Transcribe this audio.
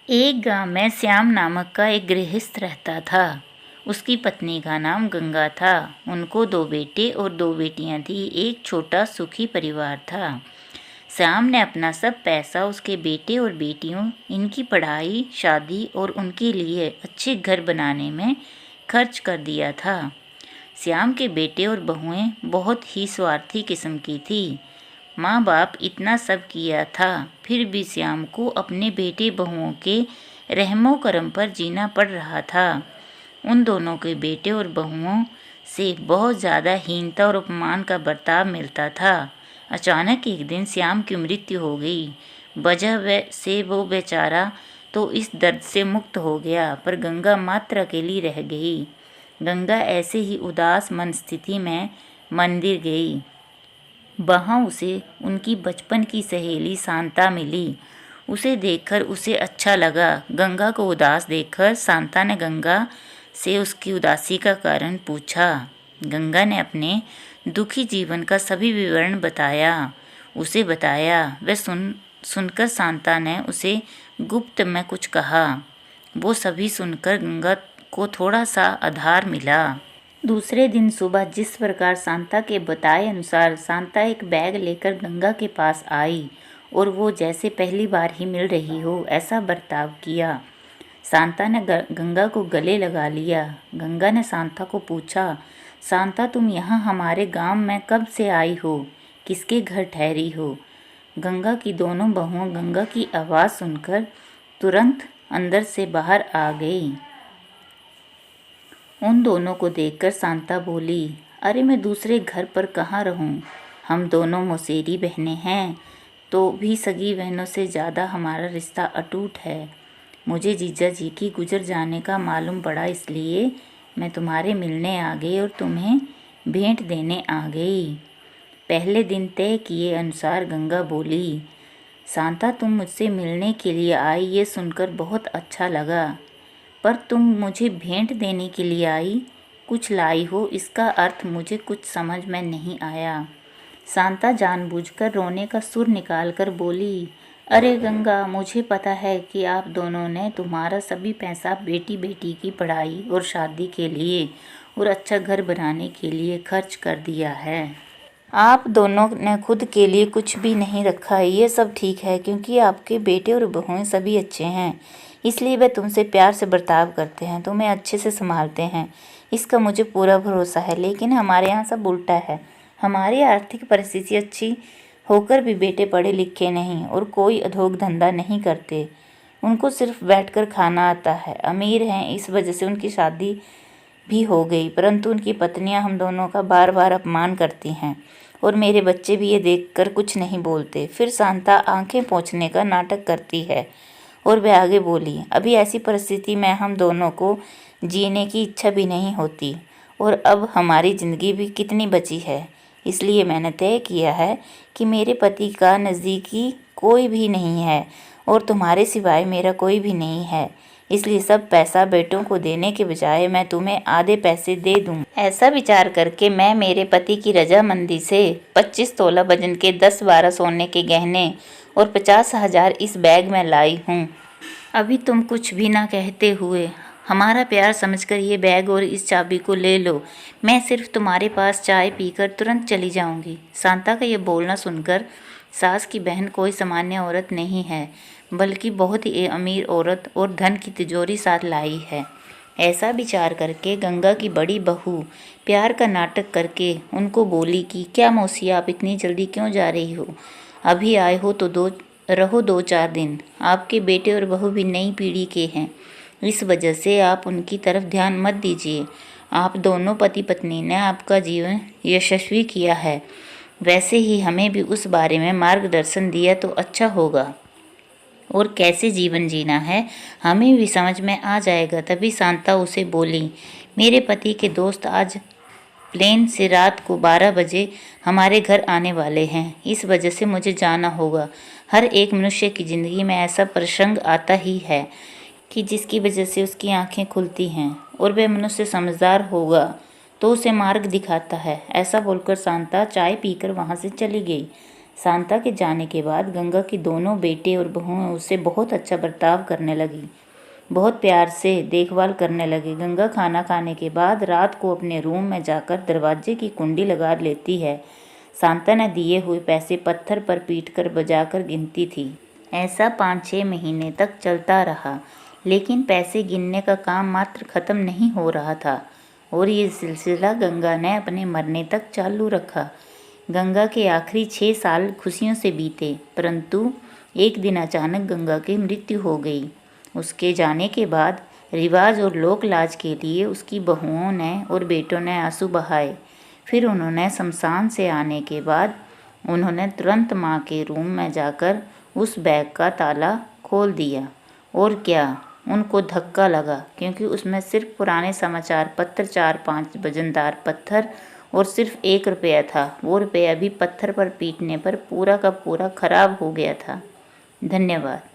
एक गांव में श्याम नामक का एक गृहस्थ रहता था। उसकी पत्नी का नाम गंगा था। उनको 2 बेटे और 2 बेटियां थी। एक छोटा सुखी परिवार था। श्याम ने अपना सब पैसा उसके बेटे और बेटियों, इनकी पढ़ाई, शादी और उनके लिए अच्छे घर बनाने में खर्च कर दिया था। श्याम के बेटे और बहुएं बहुत ही स्वार्थी किस्म की थी। माँ बाप इतना सब किया था, फिर भी श्याम को अपने बेटे बहुओं के रहमो करम पर जीना पड़ रहा था। उन दोनों के बेटे और बहुओं से बहुत ज़्यादा हीनता और अपमान का बर्ताव मिलता था। अचानक एक दिन श्याम की मृत्यु हो गई। वजह से वो बेचारा तो इस दर्द से मुक्त हो गया, पर गंगा मात्र अकेली रह गई। गंगा ऐसे ही उदास मन स्थिति में मंदिर गई। वहाँ उसे उनकी बचपन की सहेली शांता मिली। उसे देखकर उसे अच्छा लगा। गंगा को उदास देखकर शांता ने गंगा से उसकी उदासी का कारण पूछा। गंगा ने अपने दुखी जीवन का सभी विवरण बताया। वह सुनकर शांता ने उसे गुप्त में कुछ कहा। वो सभी सुनकर गंगा को थोड़ा सा आधार मिला। दूसरे दिन सुबह जिस प्रकार शांता के बताए अनुसार शांता एक बैग लेकर गंगा के पास आई और वो जैसे पहली बार ही मिल रही हो ऐसा बर्ताव किया। शांता ने गंगा को गले लगा लिया। गंगा ने शांता को पूछा, शांता तुम यहाँ हमारे गांव में कब से आई हो? किसके घर ठहरी हो? गंगा की दोनों बहुओं गंगा की आवाज़ सुनकर तुरंत अंदर से बाहर आ गई। उन दोनों को देखकर शांता बोली, अरे मैं दूसरे घर पर कहाँ रहूँ? हम दोनों मौसेरी बहनें हैं, तो भी सगी बहनों से ज़्यादा हमारा रिश्ता अटूट है। मुझे जीजा जी की गुजर जाने का मालूम पड़ा, इसलिए मैं तुम्हारे मिलने आ गई और तुम्हें भेंट देने आ गई। पहले दिन तय किए अनुसार गंगा बोली, शांता तुम मुझसे मिलने के लिए आई ये सुनकर बहुत अच्छा लगा, पर तुम मुझे भेंट देने के लिए आई, कुछ लाई हो, इसका अर्थ मुझे कुछ समझ में नहीं आया। शांता जानबूझकर रोने का सुर निकालकर बोली, अरे गंगा, मुझे पता है कि आप दोनों ने तुम्हारा सभी पैसा बेटी बेटी की पढ़ाई और शादी के लिए और अच्छा घर बनाने के लिए खर्च कर दिया है। आप दोनों ने खुद के लिए कुछ भी नहीं रखा है। ये सब ठीक है क्योंकि आपके बेटे और बहुएं सभी अच्छे हैं, इसलिए वे तुमसे प्यार से बर्ताव करते हैं, तुम्हें अच्छे से संभालते हैं, इसका मुझे पूरा भरोसा है। लेकिन हमारे यहाँ सब उल्टा है। हमारी आर्थिक परिस्थिति अच्छी होकर भी बेटे पढ़े लिखे नहीं और कोई उद्योग धंधा नहीं करते। उनको सिर्फ बैठकर खाना आता है। अमीर हैं, इस वजह से उनकी शादी भी हो गई, परंतु उनकी पत्नियां हम दोनों का बार बार अपमान करती हैं और मेरे बच्चे भी ये देखकर कुछ नहीं बोलते। फिर शांता आंखें पोंछने का नाटक करती है और वह आगे बोली, अभी ऐसी परिस्थिति में हम दोनों को जीने की इच्छा भी नहीं होती और अब हमारी ज़िंदगी भी कितनी बची है। इसलिए मैंने तय किया है कि मेरे पति का नज़दीकी कोई भी नहीं है और तुम्हारे सिवाय मेरा कोई भी नहीं है, इसलिए सब पैसा बेटों को देने के बजाय मैं तुम्हें आधे पैसे दे दूँ। ऐसा विचार करके मैं मेरे पति की रजामंदी से 25 तोला वजन के 10-12 सोने के गहने और 50,000 इस बैग में लाई हूँ। अभी तुम कुछ भी ना कहते हुए हमारा प्यार समझकर ये बैग और इस चाबी को ले लो। मैं सिर्फ तुम्हारे पास चाय पीकर तुरंत चली जाऊंगी। शांता का ये बोलना सुनकर सास की बहन कोई सामान्य औरत नहीं है, बल्कि बहुत ही अमीर औरत और धन की तिजोरी साथ लाई है। ऐसा विचार करके गंगा की बड़ी बहू प्यार का नाटक करके उनको बोली कि क्या मौसी, आप इतनी जल्दी क्यों जा रही हो? अभी आए हो तो रहो 2-4 दिन। आपके बेटे और बहू भी नई पीढ़ी के हैं, इस वजह से आप उनकी तरफ ध्यान मत दीजिए। आप दोनों पति पत्नी ने आपका जीवन यशस्वी किया है, वैसे ही हमें भी उस बारे में मार्गदर्शन दिया तो अच्छा होगा और कैसे जीवन जीना है हमें भी समझ में आ जाएगा। तभी शांता उसे बोली, मेरे पति के दोस्त आज प्लेन से रात को 12 बजे हमारे घर आने वाले हैं, इस वजह से मुझे जाना होगा। हर एक मनुष्य की ज़िंदगी में ऐसा प्रसंग आता ही है कि जिसकी वजह से उसकी आंखें खुलती हैं और वह मनुष्य समझदार होगा तो उसे मार्ग दिखाता है। ऐसा बोलकर शांता चाय पीकर वहाँ से चली गई। शांता के जाने के बाद गंगा के दोनों बेटे और बहुएं उससे बहुत अच्छा बर्ताव करने लगी, बहुत प्यार से देखभाल करने लगे। गंगा खाना खाने के बाद रात को अपने रूम में जाकर दरवाजे की कुंडी लगा लेती है। शांता ने दिए हुए पैसे पत्थर पर पीटकर बजाकर गिनती थी। ऐसा 5-6 महीने तक चलता रहा, लेकिन पैसे गिनने का काम मात्र खत्म नहीं हो रहा था और ये सिलसिला गंगा ने अपने मरने तक चालू रखा। गंगा के आखिरी 6 साल खुशियों से बीते, परंतु एक दिन अचानक गंगा की मृत्यु हो गई। उसके जाने के बाद रिवाज और लोक लाज के लिए उसकी बहुओं ने और बेटों ने आंसू बहाए। फिर उन्होंने शमशान से आने के बाद उन्होंने तुरंत माँ के रूम में जाकर उस बैग का ताला खोल दिया। और क्या, उनको धक्का लगा, क्योंकि उसमें सिर्फ पुराने समाचार पत्र, 4-5 वजनदार पत्थर और सिर्फ 1 रुपया था। वो रुपया भी पत्थर पर पीटने पर पूरा का पूरा खराब हो गया था। धन्यवाद।